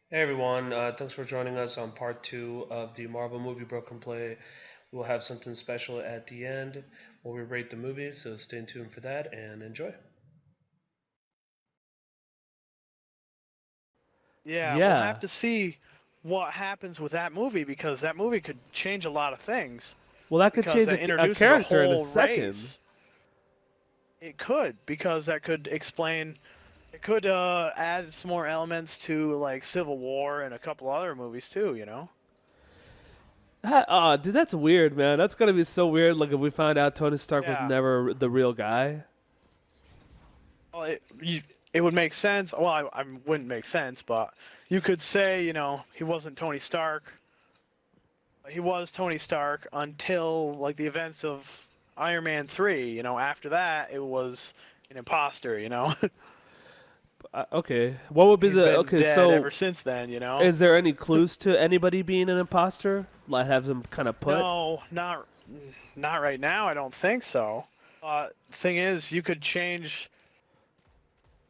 Hey everyone, thanks for joining us on part two of the Marvel movie Broken Play. We'll have something special at the end where we rate the movies, so stay tuned for that and enjoy. Yeah, we'll have Yeah. to see what happens with that movie because that movie could change a lot of things Well, that could because change that a introduces a character in a whole second. race. It could because that could explain. It could add some more elements to like Civil War and a couple other movies too. Dude, that's weird, man. That's gonna be so weird. Like if we found out Tony Stark was Yeah. never the real guy. Well, it would make sense. Well, I wouldn't make sense, but you could say he wasn't Tony Stark. He was Tony Stark until like the events of Iron Man 3. After that it was an imposter. Okay. What would be He's the been okay? dead So, ever since then. is there any clues to anybody being an imposter? Like have them kind of put? No, not right now. I don't think so. Thing is, you could change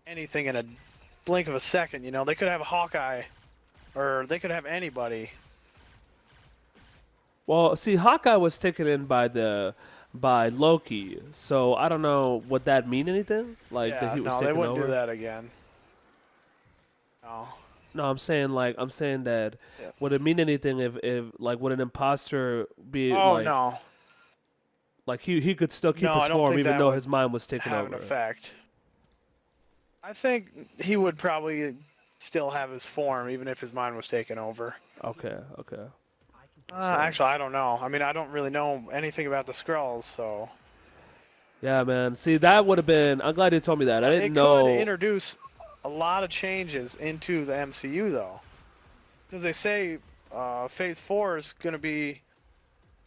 anything in a blink of a second. They could have a Hawkeye, or they could have anybody. Well, see, Hawkeye was taken in by Loki, so I don't know would that mean anything. Like that Yeah, he was no, they taken wouldn't do over. that again. No. No, I'm saying that Yeah. would it mean anything if like would an imposter be Oh no, like he could still keep no, his I don't form think even that though would his mind was taken have an over. effect. I think he would probably still have his form even if his mind was taken over. Okay, okay. Actually, I don't know. I mean, I don't really know anything about the Skrulls, so. Yeah, man. See, that would have been. I'm glad you told me that. I didn't It could know. introduce a lot of changes into the MCU, though. Because they say Phase 4 is going to be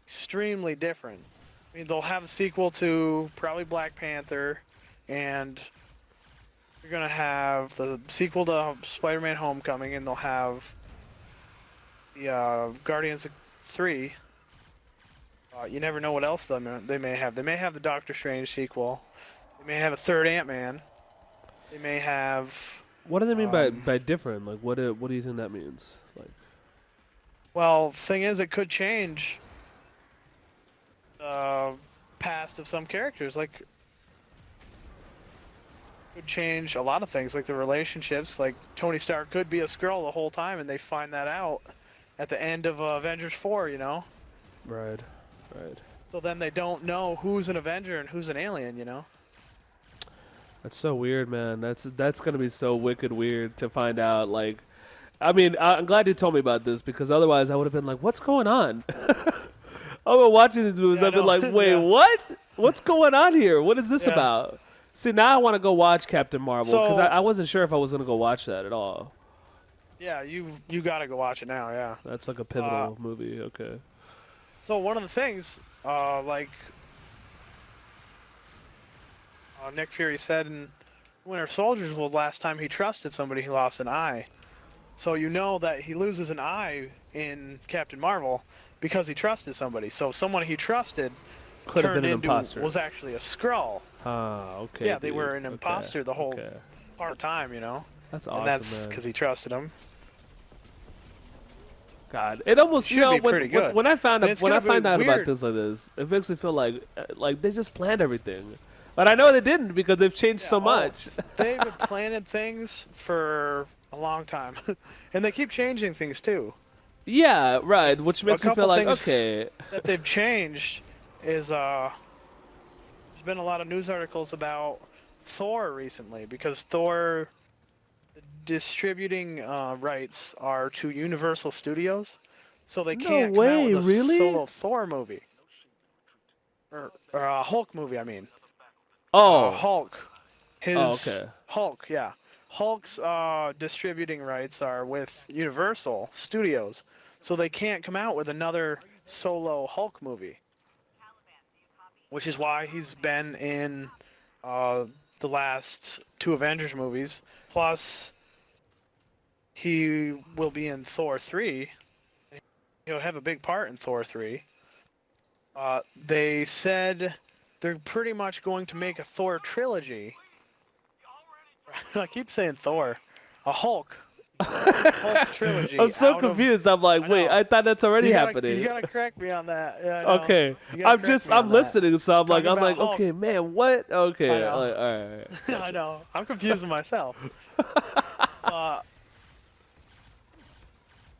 extremely different. I mean, they'll have a sequel to probably Black Panther, and you're going to have the sequel to Spider-Man Homecoming, and they'll have the Guardians of 3. You never know what else they may have. They may have the Doctor Strange sequel. They may have a third Ant-Man. They may have. What do they mean Um, by different? Like, what do you think that means? Like, well, thing is, it could change the past of some characters. Like, could change a lot of things, like the relationships. Like Tony Stark could be a Skrull the whole time, and they find that out at the end of Avengers 4. right, right. So then they don't know who's an Avenger and who's an alien. That's so weird, man. That's gonna be so wicked weird to find out. Like, I mean, I'm glad you told me about this because otherwise I would have been like, what's going on? I've been watching these movies. Yeah, I I've been know. like, wait, Yeah, what? What's going on here? What is this yeah. about? See, now I want to go watch Captain Marvel because So I wasn't sure if I was gonna go watch that at all. yeah, you gotta go watch it now. Yeah. That's like a Uh, pivotal movie. Okay. so one of the things, like Nick Fury said in Winter Soldiers, was last time he trusted somebody, he lost an eye. So you know that he loses an eye in Captain Marvel because he trusted somebody. So someone he trusted Could have been turned an into imposter. was actually a Skrull. Ah, okay. Yeah, they Dude. were an Okay. imposter the whole Okay. part of time, That's and awesome, that's man. because he trusted him. God, it almost Should be pretty good. when I found And out it's when I gonna be find out about weird. things like this, it makes me feel like they just planned everything, but I know they didn't because they've changed Yeah, so much. they've been planning things for a long time, and they keep changing things too. Yeah, right. Which makes me feel couple like things okay, that they've changed is there's been a lot of news articles about Thor recently because Thor distributing rights are to Universal Studios, so they no can't come out way, with a really? solo Thor movie or a Hulk movie. I mean, Oh, Hulk, oh, his okay. Hulk, yeah. Hulk's distributing rights are with Universal Studios, so they can't come out with another solo Hulk movie, which is why he's been in uh, the last two Avengers movies. Plus, he will be in Thor 3. He'll have a big part in Thor 3. They said they're pretty much going to make a Thor trilogy. I keep saying Thor. A Hulk Hulk trilogy. I'm so out of- confused. I'm like, I wait, know. I thought that's already You gotta, happening. You gotta correct me on that. Yeah, I know. Okay, You gotta correct me on I'm that. listening, so I'm like, Talking about Hulk. okay, man, what? Okay, I know. like, all right. I know. I'm confusing myself.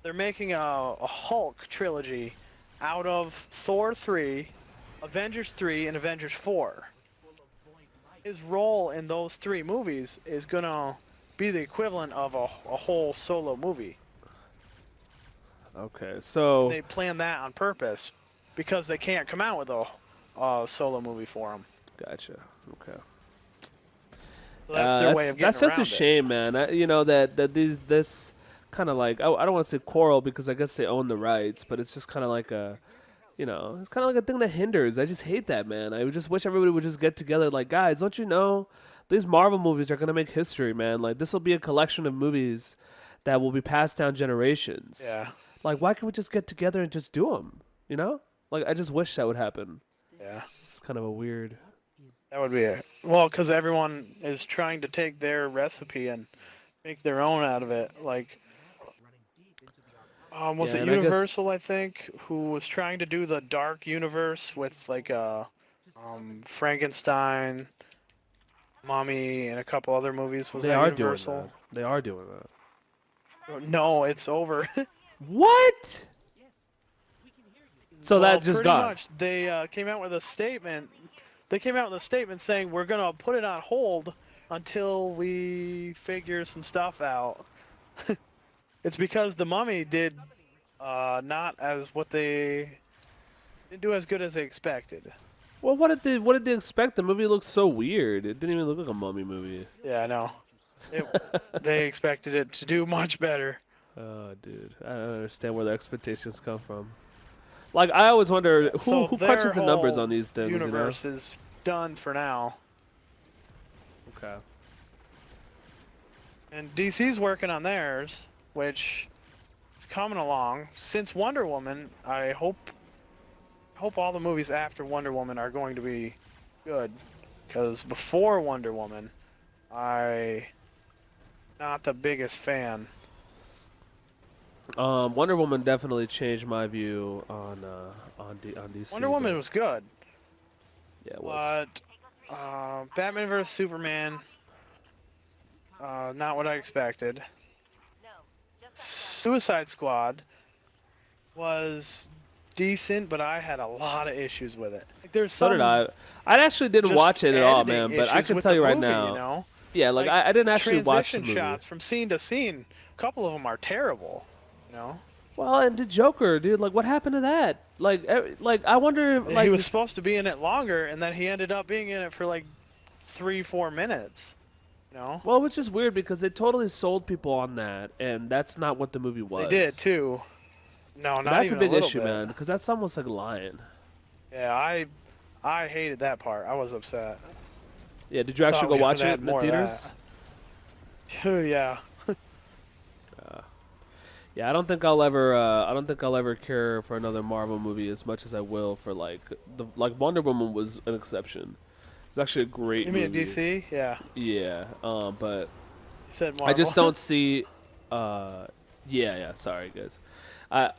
They're making a Hulk trilogy out of Thor 3, Avengers 3, and Avengers 4. His role in those 3 movies is gonna be the equivalent of a whole solo movie. Okay, so They planned that on purpose because they can't come out with a solo movie for him. gotcha. Okay. So that's their way of getting that's just around a shame, man. This kind of like I don't want to say quarrel because I guess they own the rights, but it's just kind of like a, it's kind of like a thing that hinders. I just hate that, man. I just wish everybody would just get together. Like, guys, don't you know these Marvel movies are gonna make history, man? Like, this will be a collection of movies that will be passed down generations. Yeah. Like, why can't we just get together and just do them? You know? Like, I just wish that would happen. Yeah. It's kind of a weird. That would be it. Well, because everyone is trying to take their recipe and make their own out of it. Like, was Yeah, it and I guess- Universal, I think, who was trying to do the dark universe with, like, Frankenstein, Mummy, and a couple other movies? Was They that are doing Universal? that. They are doing that. No, it's over. What? So Well, that just pretty gone. much, they came out with a statement. They came out with a statement saying we're gonna put it on hold until we figure some stuff out. It's because the Mummy did not as what they didn't do as good as they expected. Well, what did they expect? The movie looked so weird. It didn't even look like a mummy movie. Yeah, I know. They expected it to do much better. Oh, dude, I don't understand where their expectations come from. Like, I always wonder who their crunches the numbers whole on these things. Universe is done for now, Okay. and DC's working on theirs, which is coming along. Since Wonder Woman, I hope all the movies after Wonder Woman are going to be good, because before Wonder Woman, I not the biggest fan. Wonder Woman definitely changed my view on DC. Wonder Woman was good, Yeah, it was. but Batman vs Superman, not what I expected. Suicide Squad was decent, but I had a lot of issues with it. Like, there's So did some I. I actually didn't just watch it at all, editing man. But I issues can with tell the you right movie, now. you know? Yeah, like, Like, I didn't actually watch the transition movie. shots from scene to scene. A couple of them are terrible. You know, Well, and the Joker, dude. Like, what happened to that? Like, I wonder. Like, he was supposed to be in it longer, and then he ended up being in it for like 3-4 minutes. You know, well, it was just weird because they totally sold people on that, and that's not what the movie was. they did too. No, not That's a even big little issue, bit. man, because that's almost like lying. Yeah, I hated that part. I was upset. Yeah, did you Thought actually go we watch could it add in the more of theaters? that. Yeah. Yeah, I don't think I'll ever care for another Marvel movie as much as I will for like Wonder Woman was an exception. It's actually a great You mean movie. DC? Yeah. Yeah, but You said Marvel. I just don't see. Yeah. Sorry, guys. I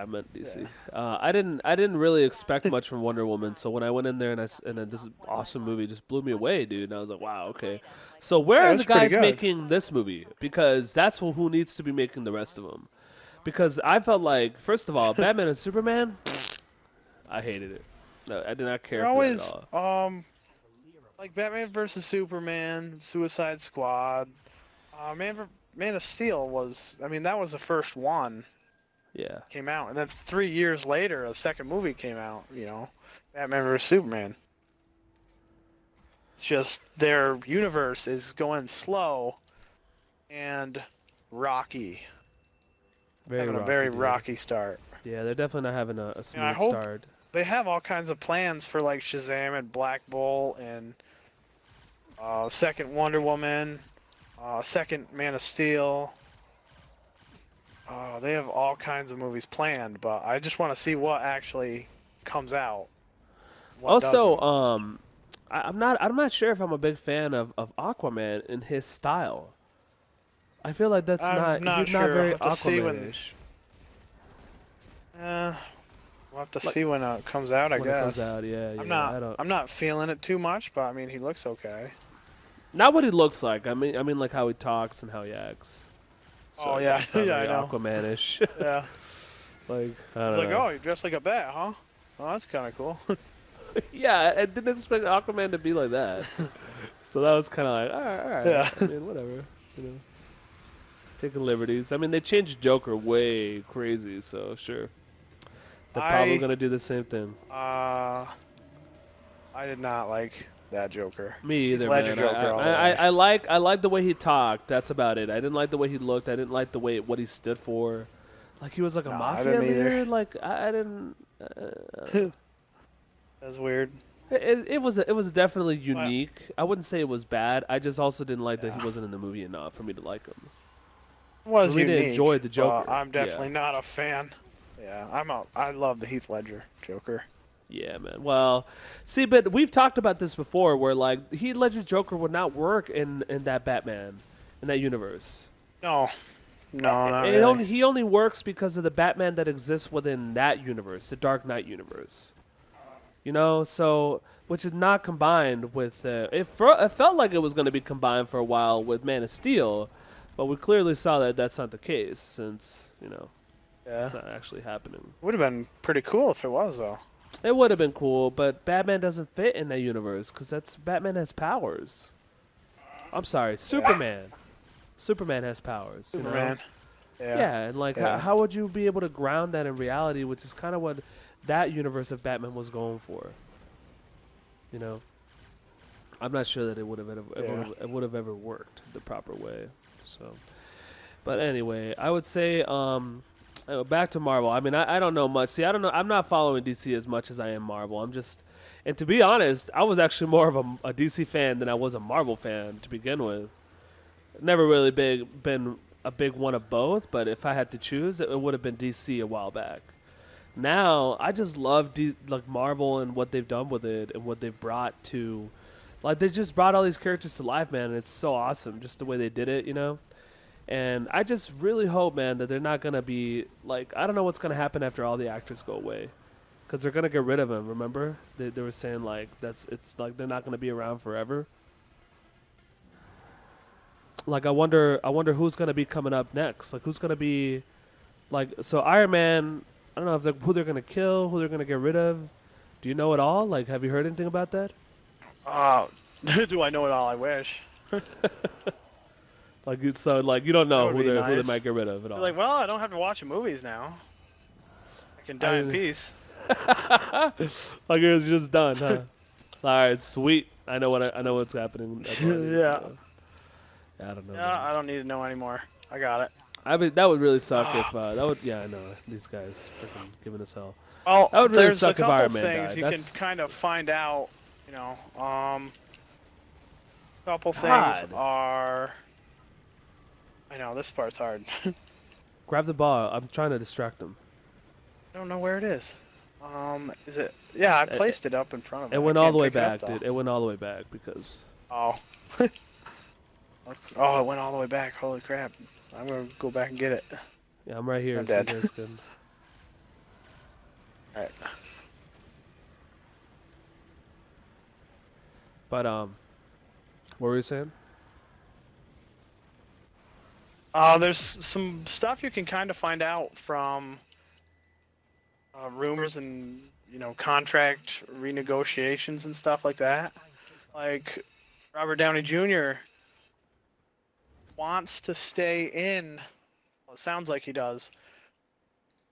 meant DC. I didn't really expect much from Wonder Woman. So when I went in there and then this awesome movie just blew me away, dude. And I was like, wow, okay. So where Yeah, it are was the pretty guys good. making this movie? Because that's who needs to be making the rest of them. Because I felt like, first of all, Batman and Superman, I hated it. No, I did not care They're for always that at all. like Batman vs Superman, Suicide Squad, Man of Steel was. I mean, that was the first one Yeah. came out, and then 3 years later, a second movie came out. You know, Batman vs Superman. It's just their universe is going slow and rocky, having a very dude. rocky start. Yeah, they're definitely not having a smooth I hope- start. They have all kinds of plans for like Shazam and Black Bolt and second Wonder Woman, second Man of Steel. They have all kinds of movies planned, but I just want to see what actually comes out. What Also, doesn't. I'm not sure if I'm a big fan of Aquaman in his style. I feel like that's I'm not he's sure. not very I'll have to see when- Aquaman-ish We'll have to see when it comes out, I when guess. it comes out. Yeah, yeah. I'm not feeling it too much, but I mean, he looks okay. Not what he looks like. I mean like how he talks and how he acts. Oh, yeah. it's not Yeah, I very know. Aquaman-ish. Yeah. Like I It's don't like, know. oh, you dressed like a bat, huh? Oh, that's kind of cool. Yeah, I didn't expect Aquaman to be like that. So that was kind of like, all right. Yeah. I mean, whatever. You know, taking liberties. I mean, they changed Joker way crazy, so sure. They're probably gonna do the same thing. I did not like that Joker. Me either, Ledger man. Joker all the I way. I like the way he talked. That's about it. I didn't like the way he looked. I didn't like the way what he stood for. Like he was like a No, I mafia didn't either. leader. Like I didn't. That's weird. It was definitely unique. I wouldn't say it was bad. I just also didn't like that Yeah. he wasn't in the movie enough for me to like him. Was For me to unique, enjoy the but Joker. I'm Yeah. definitely not a fan. Yeah, I love the Heath Ledger Joker. Yeah, man. Well, see, but we've talked about this before, where like Heath Ledger's Joker would not work in that Batman, in that universe. No, not really. He only works because of the Batman that exists within that universe, the Dark Knight universe. You know, so which is not combined with. It felt like it was going to be combined for a while with Man of Steel, but we clearly saw that that's not the case since Yeah, it's not actually happening. would have been pretty cool if it was though. It would have been cool, but Batman doesn't fit in that universe because Batman has powers. I'm sorry, Superman. Superman has powers. You know? Superman. Yeah, and like, Yeah. how would you be able to ground that in reality, which is kind of what that universe of Batman was going for? You know, I'm not sure that it would have ever worked the proper way. So, but anyway, I would say back to Marvel. I mean, I don't know much. See, I don't know. I'm not following DC as much as I am Marvel. And to be honest, I was actually more of a DC fan than I was a Marvel fan to begin with. Never really been a big one of both, but if I had to choose, it would have been DC a while back. Now, I just love like Marvel and what they've done with it and what they've brought to, like they just brought all these characters to life, man, and it's so awesome just the way they did it, you know? And I just really hope, man, that they're not going to be, like, I don't know what's going to happen after all the actors go away. Because they're going to get rid of them, remember? They were saying, like, it's like they're not going to be around forever. Like, I wonder who's going to be coming up next. Like, who's going to be, like, so Iron Man, I don't know if who they're going to kill, who they're going to get rid of. Do you know it all? Like, have you heard anything about that? Do I know it all? I wish. Like, so, like, you don't know That would who be they nice. might get rid of at all. You're like, well, I don't have to watch the movies now. I can die in peace. Like it was just done, huh? All right, sweet. I know what's happening. That's what I need to Yeah. know. I don't know. Yeah, I don't need to know anymore. I got it. I mean, that would really suck if that would. Yeah, I know these guys freaking giving us hell. Oh, That would really there's suck a if couple Iron Man things died. you That's- can kind of find out. You know, couple things God. are. I know this part's hard. I Grab the ball. I'm trying to distract them. don't know where it is. Is it? Yeah, I placed it up in front of me. It I went all can't the way pick it up, back, though. dude. It went all the way back because. Oh. Oh, it went all the way back. Holy crap! I'm gonna go back and get it. Yeah, I'm right here. I'm so you dead. guys can- All right. But what were you saying? There's some stuff you can kind of find out from rumors and contract renegotiations and stuff like that. Like Robert Downey Jr. wants to stay in. Well, it sounds like he does.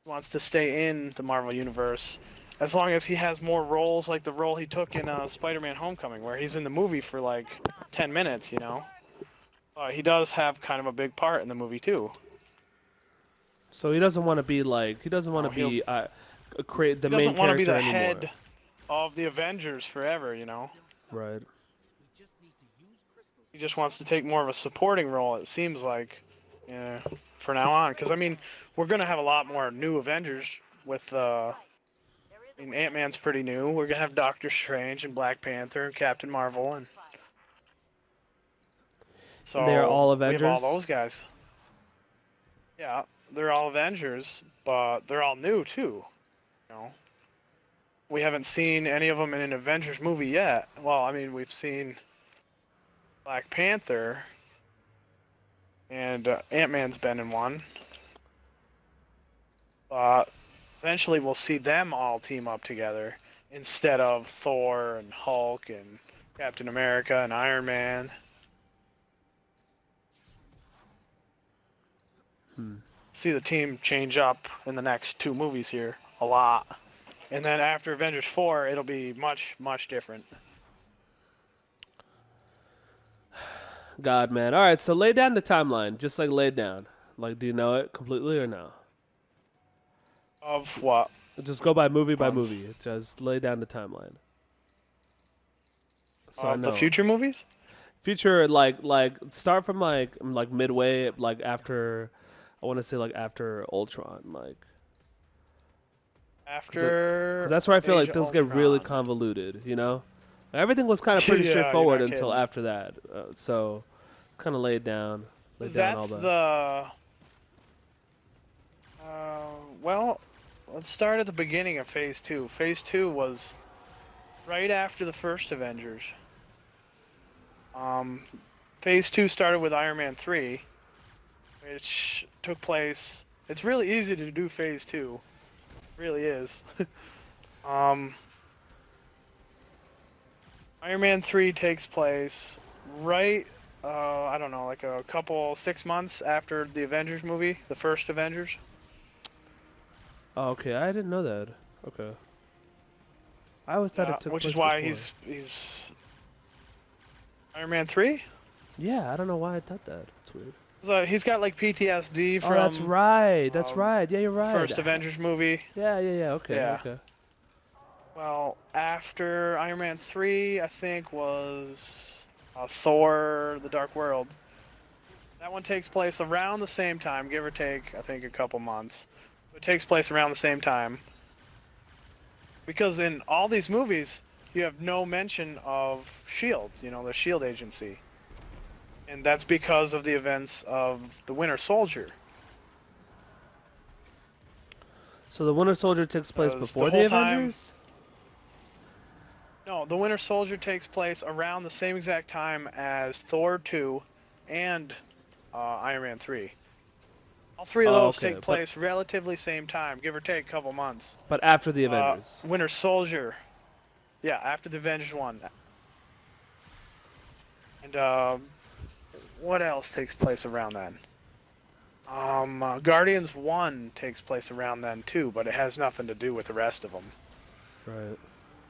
Wants to stay in the Marvel Universe as long as he has more roles, like the role he took in Spider-Man: Homecoming, where he's in the movie for like 10 minutes. He does have kind of a big part in the movie too. So he doesn't want to be like the He main doesn't want to be character the anymore. head of the Avengers forever. Right. He just wants to take more of a supporting role. It seems like, for now on, because we're gonna have a lot more new Avengers with. Ant-Man's pretty new. We're gonna have Doctor Strange and Black Panther and Captain Marvel and. So They're all we have Avengers? all those guys. Yeah, they're all Avengers, but they're all new too. You know, we haven't seen any of them in an Avengers movie yet. Well, I mean, we've seen Black Panther, and Ant-Man's been in one. But eventually we'll see them all team up together instead of Thor and Hulk and Captain America and Iron Man. See the team change up in the next 2 movies here a lot. And then after Avengers 4, it'll be much, much different. God, man. All right, so lay down the timeline. Just like lay it down. Like, do you know it completely or no? Of what? Just go by movie by Months. movie. Just lay down the timeline. So I Of know. the future movies? Future, like start from like midway, like after, I want to say like after Ultron, like. After. 'Cause that's where I feel Age like of things get really Ultron. convoluted, you know? Everything was kind of pretty Yeah, straightforward you're not until kidding. after that. So, kind of laid down. Laid 'Cause down all that's that. well, let's start at the beginning of Phase 2. Phase 2 was right after the first Avengers. Phase 2 started with Iron Man 3, which took place... It's really easy to do Phase 2. It really is. Iron Man 3 takes place right, I don't know, like a couple, 6 months after the Avengers movie, the first Avengers. Oh, okay, I didn't know that. Okay. I always thought it took which place is why before. he's Iron Man 3? Yeah, I don't know why I thought that. It's weird. So he's got like PTSD Oh, from that's right. That's um, right. Yeah, you're right. first Avengers movie. Yeah. Okay. Yeah. Okay. Well, after Iron Man 3, I think was Thor: The Dark World. That one takes place around the same time, give or take, I think a couple months. It takes place around the same time. Because in all these movies, you have no mention of S.H.I.E.L.D., you know, the S.H.I.E.L.D. agency. And that's because of the events of the Winter Soldier. So the Winter Soldier takes place Because before the the whole time- Avengers? No, the Winter Soldier takes place around the same exact time as Thor 2 and Iron Man 3. All 3 of Oh, those okay, take but- place relatively same time, give or take a couple months. But after the Avengers. Winter Soldier. Yeah, after the Avengers 1. And what else takes place around then? Guardians 1 takes place around then too, but it has nothing to do with the rest of them. Right.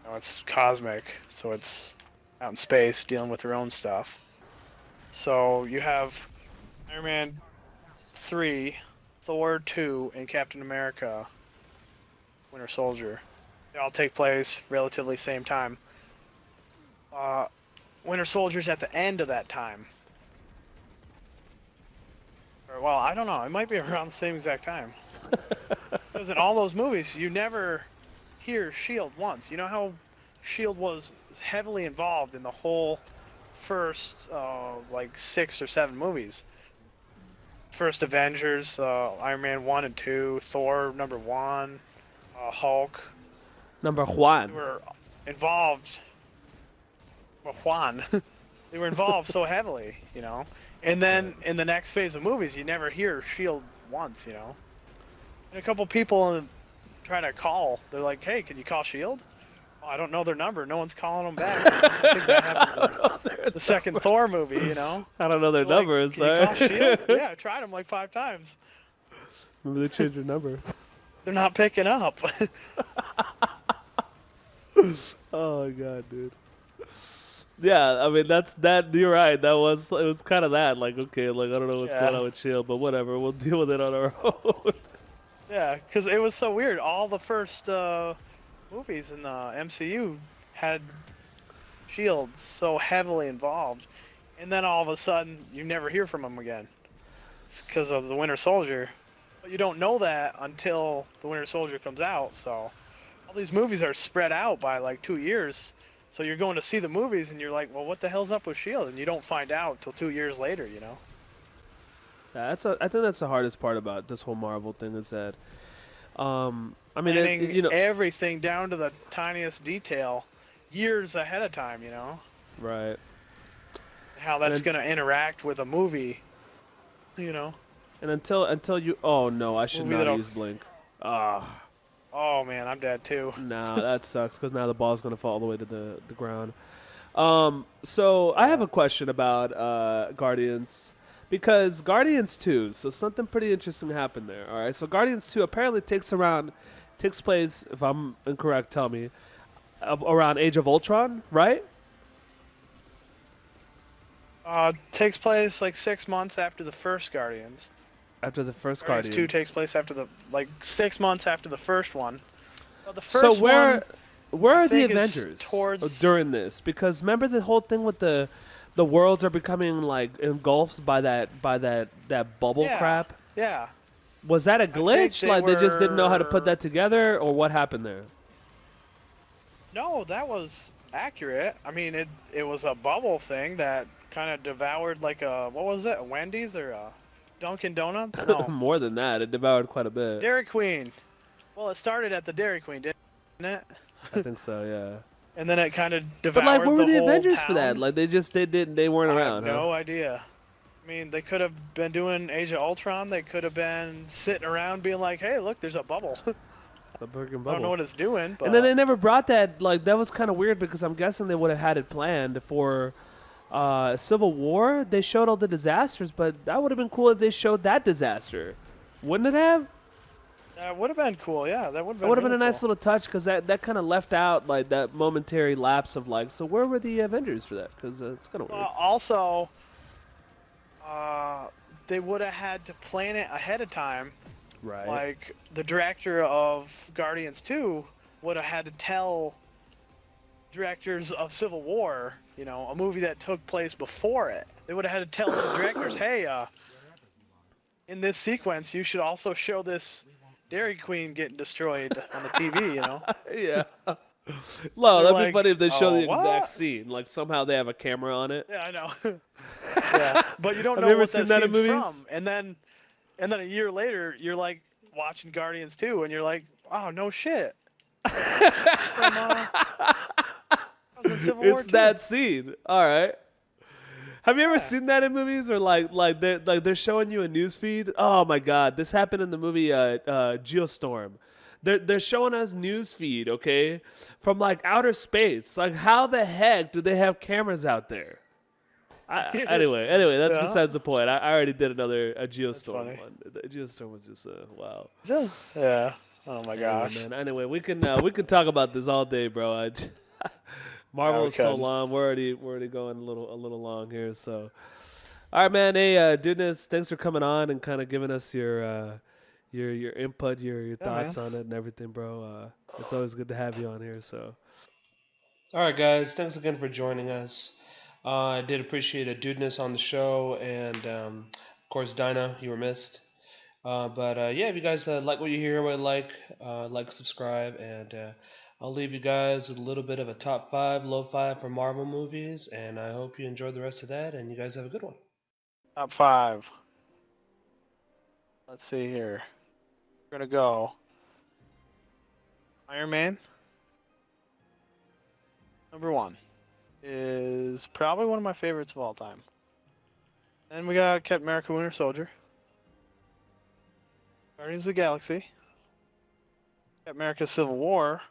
You know, it's cosmic, so it's out in space dealing with their own stuff. So you have Iron Man 3, Thor 2, and Captain America Winter Soldier. They all take place relatively same time. Winter Soldier's at the end of that time. Or, well, I don't know. It might be around the same exact time. Because in all those movies, you never hear S.H.I.E.L.D. once. You know how S.H.I.E.L.D. was heavily involved in the whole first, like, 6 or 7 movies. First Avengers, Iron Man 1 and 2, Thor number 1, Hulk. Number They Juan. were involved. Well, Juan. They were involved so heavily, you know. And then in the next phase of movies, you never hear S.H.I.E.L.D. once, you know. And a couple people try to call. They're like, hey, can you call S.H.I.E.L.D.? Oh, I don't know their number. No one's calling them back. I think that happens in the second Thor movie, you know. I don't know their They're like, numbers. can you call Sorry. S.H.I.E.L.D.? Yeah, I tried them like 5 times. Maybe they changed your number. They're not picking up. Oh my god, dude. Yeah, I mean that. You're right. It was kind of that. Like, okay, like I don't know what's Yeah. going on with S.H.I.E.L.D., but whatever. We'll deal with it on our own. Yeah, because it was so weird. All the first movies in the MCU had S.H.I.E.L.D. so heavily involved, and then all of a sudden you never hear from them again. It's because of the Winter Soldier. But you don't know that until the Winter Soldier comes out. So all these movies are spread out by like 2 years. So you're going to see the movies and you're like, well, what the hell's up with S.H.I.E.L.D.? And you don't find out till 2 years later, you know? I think that's the hardest part about this whole Marvel thing is that, I mean, Planning everything down to the tiniest detail, years ahead of time. right. How that's going to interact with a movie. And until you, oh no, I should not use Blink. Ah. Oh man, I'm dead too. No, that sucks because now the ball's gonna fall all the way to the ground. So I have a question about Guardians because Guardians 2. So something pretty interesting happened there. All right, so Guardians 2 apparently takes place, if I'm incorrect, tell me, around Age of Ultron, right? Takes place like 6 months after the first Guardians. After the first Guardians Guardians 2 takes place after 6 months after the first one. Well, the first so where are the think is Avengers during this? Because remember the whole thing with the worlds are becoming like engulfed by that bubble crap. Yeah. Was that a glitch? They just didn't know how to put that together, or what happened there? No, that was accurate. I mean, it was a bubble thing that kind of devoured like what was it? A Wendy's or a Dunkin' Donuts? No. More than that, it devoured quite a bit. Dairy Queen. Well, it started at the Dairy Queen, didn't it? I think so, yeah. And then it kind of devoured. But where were the Avengers town? for that? Like they weren't around. I have no idea. I mean, they could have been doing Age of Ultron. They could have been sitting around being like, "Hey, look, there's a bubble." A freaking bubble. I don't know what it's doing. But... And then they never brought that. Like that was kind of weird because I'm guessing they would have had it planned for Civil War. They showed all the disasters, but that would have been cool if they showed that disaster, wouldn't it have? That would have been cool, yeah. That would have been. It would have been a nice little touch because that kind of left out like that momentary lapse of like, so where were the Avengers for that? Because it's kind of weird. Also, they would have had to plan it ahead of time. Right. Like the director of Guardians 2 would have had to tell directors of Civil War, a movie that took place before it. They would have had to tell those directors, hey, in this sequence, you should also show this Dairy Queen getting destroyed on the TV, Yeah. Well, that'd be funny if they show the what? exact scene. Like somehow they have a camera on it. Yeah, I know. Yeah, but you don't Have know you ever what seen that that in scene's movies? from. And then a year later, you're like watching Guardians 2, and you're like, oh, no shit. From, It's that scene. All right. Have you ever seen that in movies, or like they're showing you a news feed? Oh my God, this happened in the movie Geostorm. They're showing us news feed, okay, from like outer space. Like, how the heck do they have cameras out there? Anyway, that's besides the point. I already did a Geostorm one. The Geostorm was just wow. Yeah. Oh my gosh. Anyway, man. Anyway, we can talk about this all day, bro. Marvel is so long. We're already going a little long here. So, all right, man. Hey, Dudeness, thanks for coming on and kind of giving us your input, your thoughts on it and everything, bro. It's always good to have you on here. So, all right, guys. Thanks again for joining us. I did appreciate a Dudeness on the show, and of course, Dinah, you were missed. But yeah, if you guys like what you hear, like, subscribe, and I'll leave you guys with a little bit of a top 5, low 5 for Marvel movies, and I hope you enjoyed the rest of that, and you guys have a good one. Top 5. Let's see here. We're going to go Iron Man. Number 1 is probably one of my favorites of all time. Then we got Captain America Winter Soldier. Guardians of the Galaxy. Captain America Civil War.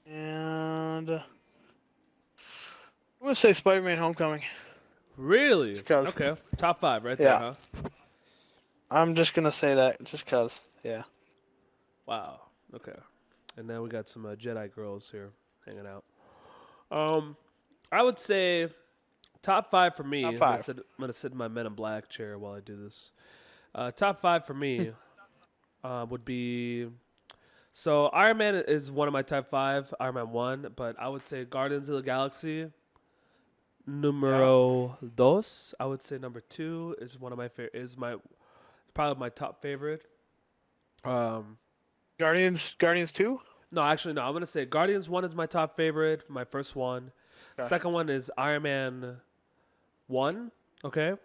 And I'm going to say Spider-Man Homecoming. Really? Because, okay. Top 5 right there, huh? I'm just going to say that just because, yeah. Wow. Okay. And now we got some Jedi girls here hanging out. I would say top 5 for me. Top 5. I'm going to sit in my Men in Black chair while I do this. Top 5 for me would be... So Iron Man is one of my top 5, Iron Man 1, but I would say Guardians of the Galaxy, numero 2. I would say number 2 is one of my probably my top favorite. Guardians 2? No, actually no. I'm gonna say Guardians 1 is my top favorite, my first one. Okay. Second one is Iron Man 1. Okay.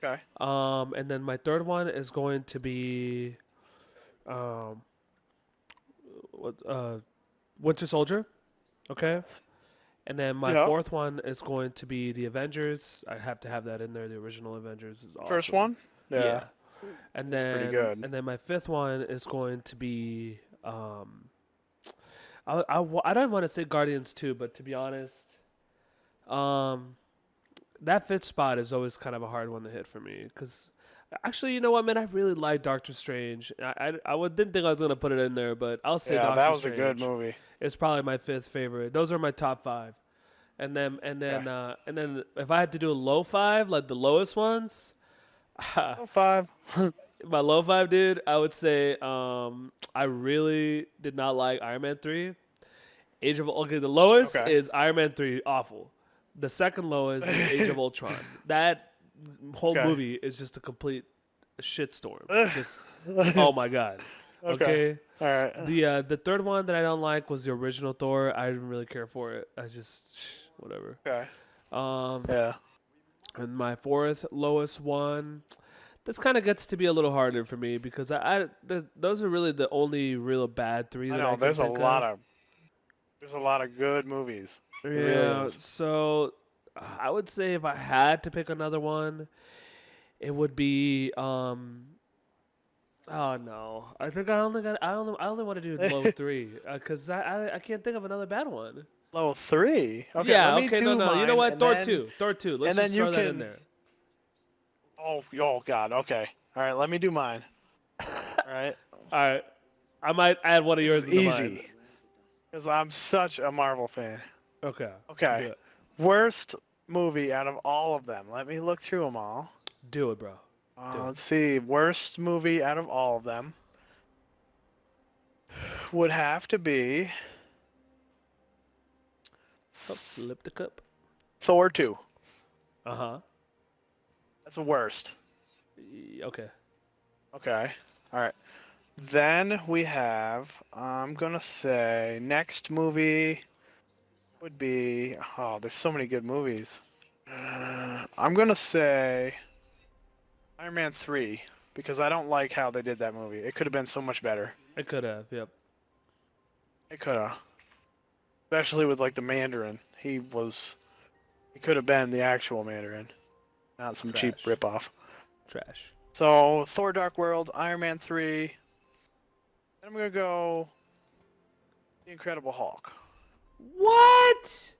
Okay. And then my third one is going to be, um, what Winter Soldier. Okay. And then my Yeah. fourth one is going to be the Avengers. I have to have that in there. The original Avengers is First awesome. one. Yeah. Yeah. And It's pretty then good. my fifth one is going to be I don't want to say Guardians 2, but to be honest, um that fifth spot is always kind of a hard one to hit for me cuz actually, you know what, man, I really like Doctor Strange. Didn't think I was going to put it in there, but I'll say Yeah, that Doctor was a good Strange movie. is probably my fifth favorite. Those are my top 5. Okay. And then if I had to do a low 5, like the lowest ones, Oh, 5. my low 5, dude, I would say I really did not like Iron Man 3. Okay, the lowest Okay. is Iron Man 3, awful. The second lowest is Age of Ultron. That whole Okay. movie is just a complete shitstorm. Just oh my god. Okay. Okay. All right. The third one that I don't like was the original Thor. I didn't really care for it. I just whatever. Okay. Um, Yeah. and my fourth lowest one. This kind of gets to be a little harder for me because those are really the only real bad 3 I that I know. can There's a think lot of. of good movies. It really Yeah, is. so I would say if I had to pick another one, it would be oh no. I think I only want to do low 3 cuz I can't think of another bad one. Level 3. Okay. Yeah, Let me okay, do no. You know mine, what? and Thor then 2. Thor 2. Let's and then just you throw that in can. there. Oh God. Okay. All right. Let me do mine. All right. All right. I might add one of yours This into is mine. easy because I'm such a Marvel fan. Okay. Okay. Do it. Worst movie out of all of them. Let me look through them all. Do it, bro. Do it. Let's see. Worst movie out of all of them would have to be Oh, flip the cup. Thor 2. Uh-huh. That's the worst. Okay. Okay. All right. Then we have, I'm going to say, next movie would be, oh, there's so many good movies. I'm going to say Iron Man 3 because I don't like how they did that movie. It could have been so much better. It could have. Yep. It could have. Especially with like the Mandarin. He could have been the actual Mandarin, not some cheap Trash. ripoff. Trash. So, Thor Dark World, Iron Man 3. Then I'm going to go The Incredible Hulk. What?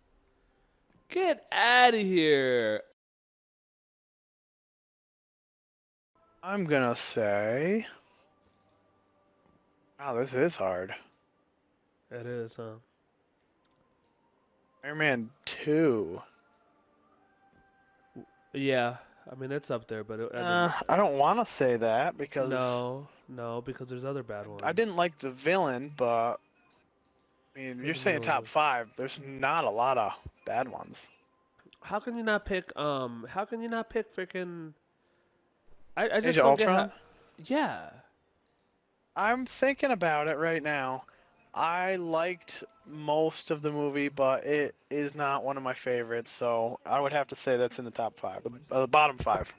Get out of here. I'm going to say, wow, this is hard. It is, huh? Iron Man 2. Yeah. I mean, it's up there, but I don't want to say that because no, because there's other bad ones. I didn't like the villain, but I mean, you're There's saying another top one. 5. There's not a lot of bad ones. How can you not pick? How can you not pick freaking? I Age just of don't get Ultron? how. Yeah. I'm thinking about it right now. I liked most of the movie, but it is not one of my favorites, so I would have to say that's in the top 5, the bottom 5.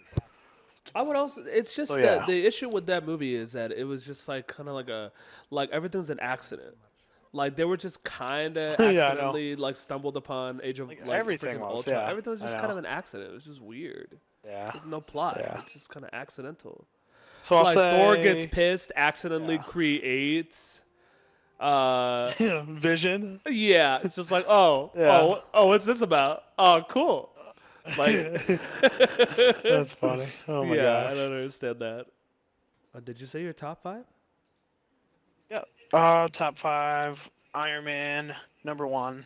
I would also. It's just So, that yeah. the issue with that movie is that it was just like kind of like everything's an accident. Like they were just kind of Yeah, I know. accidentally like stumbled upon Age of Like, like everything freaking was, Ultron. yeah, Everything was I just kind know. of an accident. It was just weird. Yeah. It's like no plot. Yeah. It's just kind of accidental. So I'll Like say Thor gets pissed, accidentally Yeah. creates. Vision. Yeah, it's just like Yeah. what's this about? Oh, cool. Like, That's funny. Oh my yeah, I gosh. don't understand that. Did you say your top 5? Yeah. Top 5. Iron Man, number 1.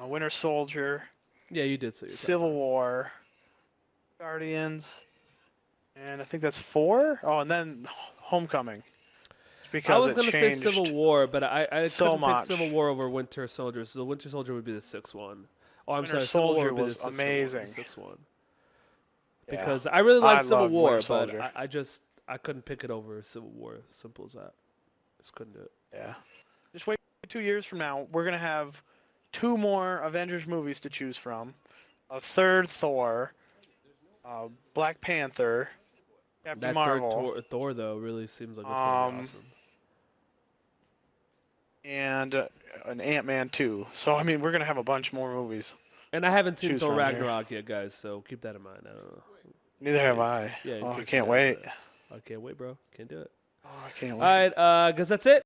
Winter Soldier, Yeah, you did say your Civil top War, Guardians, and I think that's 4. Oh, and then Homecoming. 5. I Because was it gonna say changed Civil War, but I so couldn't pick much. Civil War over Winter Soldier. So Winter Soldier would be the 6th one. Oh, I'm Winter sorry, Civil War Soldier would be was the 6th amazing. One, the 6th one. Yeah. Because I really like I Civil loved War, Winter but Soldier. I couldn't pick it over Civil War. Simple as that. Just couldn't do it. Yeah. Just wait 2 years from now. We're going to have 2 more Avengers movies to choose from. A third Thor. Black Panther, Captain That Marvel, third Thor though really seems like it's gonna be awesome. and an Ant-Man 2. So I mean, we're gonna have a bunch more movies. And I haven't seen choose Thor from here. Ragnarok yet, guys. So keep that in mind. I don't know. Neither have Case- I. Yeah, in Oh, I case can't you guys, wait. I can't wait, bro. Can't do it. Oh, I can't All wait. right, guess that's it.